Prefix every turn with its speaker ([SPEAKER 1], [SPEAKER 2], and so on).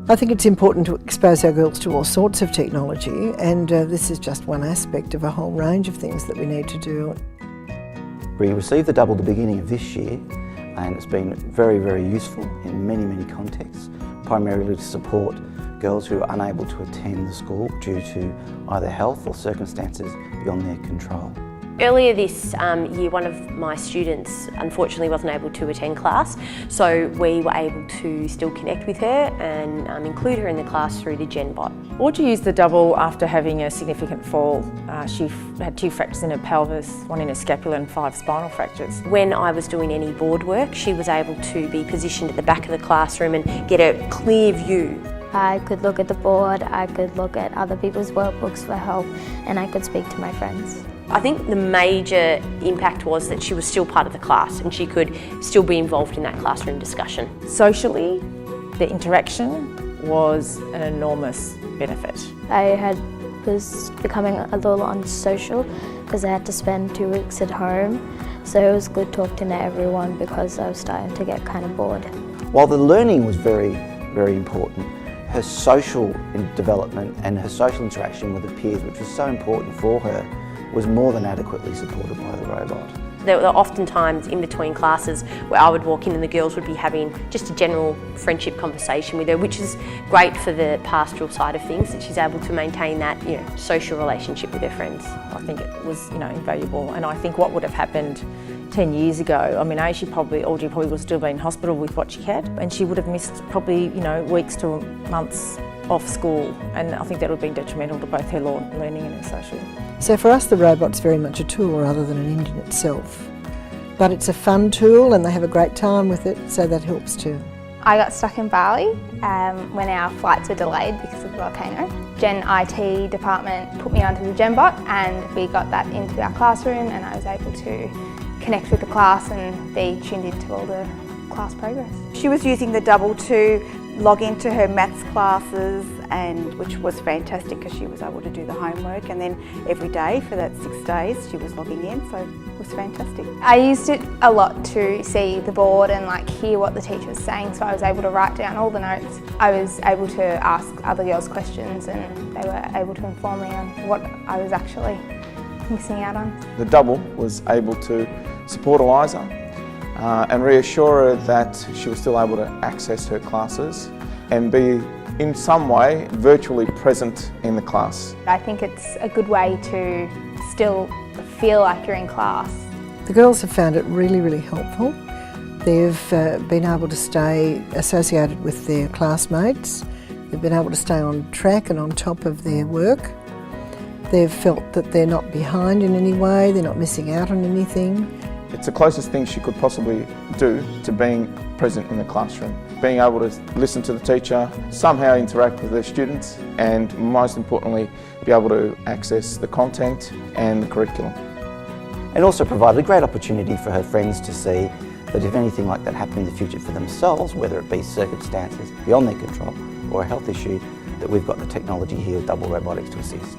[SPEAKER 1] I think it's important to expose our girls to all sorts of technology, and this is just one aspect of a whole range of things that we need to do.
[SPEAKER 2] We received the double at the beginning of this year, and it's been very, very useful in many, many contexts, primarily to support girls who are unable to attend the school due to either health or circumstances beyond their control.
[SPEAKER 3] Earlier this year, one of my students unfortunately wasn't able to attend class, so we were able to still connect with her and include her in the class through the GenBot.
[SPEAKER 4] Audrey used the double after having a significant fall. She had 2 fractures in her pelvis, 1 in her scapula and 5 spinal fractures.
[SPEAKER 3] When I was doing any board work, she was able to be positioned at the back of the classroom and get a clear view.
[SPEAKER 5] I could look at the board, I could look at other people's workbooks for help, and I could speak to my friends.
[SPEAKER 3] I think the major impact was that she was still part of the class and she could still be involved in that classroom discussion.
[SPEAKER 4] Socially, the interaction was an enormous benefit.
[SPEAKER 5] I was becoming a little unsocial because I had to spend 2 weeks at home, so it was good talking to everyone because I was starting to get kind of bored.
[SPEAKER 2] While the learning was very, very important, her social development and her social interaction with her peers, which was so important for her, was more than adequately supported by the robot.
[SPEAKER 3] There were often times in between classes where I would walk in and the girls would be having just a general friendship conversation with her, which is great for the pastoral side of things, that she's able to maintain that, social relationship with her friends.
[SPEAKER 4] I think it was, invaluable, and I think what would have happened 10 years ago, Audrey probably would still be in hospital with what she had, and she would have missed probably, weeks to months off school, and I think that would have been detrimental to both her learning and her social.
[SPEAKER 1] So for us, the robot's very much a tool rather than an end in itself. But it's a fun tool and they have a great time with it, so that helps too.
[SPEAKER 6] I got stuck in Bali when our flights were delayed because of the volcano. Gen IT department put me onto the GenBot and we got that into our classroom, and I was able to connect with the class and be tuned into all the class progress.
[SPEAKER 7] She was using the double to log into her maths classes, which was fantastic because she was able to do the homework, and then every day for that 6 days she was logging in, so it was fantastic.
[SPEAKER 6] I used it a lot to see the board and hear what the teacher was saying, so I was able to write down all the notes. I was able to ask other girls questions and they were able to inform me on what I was actually missing out on.
[SPEAKER 8] The double was able to support Eliza and reassure her that she was still able to access her classes and be in some way virtually present in the class.
[SPEAKER 6] I think it's a good way to still feel like you're in class.
[SPEAKER 1] The girls have found it really, really helpful. They've been able to stay associated with their classmates. They've been able to stay on track and on top of their work. They've felt that they're not behind in any way, they're not missing out on anything.
[SPEAKER 8] It's the closest thing she could possibly do to being present in the classroom. Being able to listen to the teacher, somehow interact with their students, and most importantly, be able to access the content and the curriculum.
[SPEAKER 2] And also provided a great opportunity for her friends to see that if anything like that happened in the future for themselves, whether it be circumstances beyond their control or a health issue, that we've got the technology here, double robotics, to assist.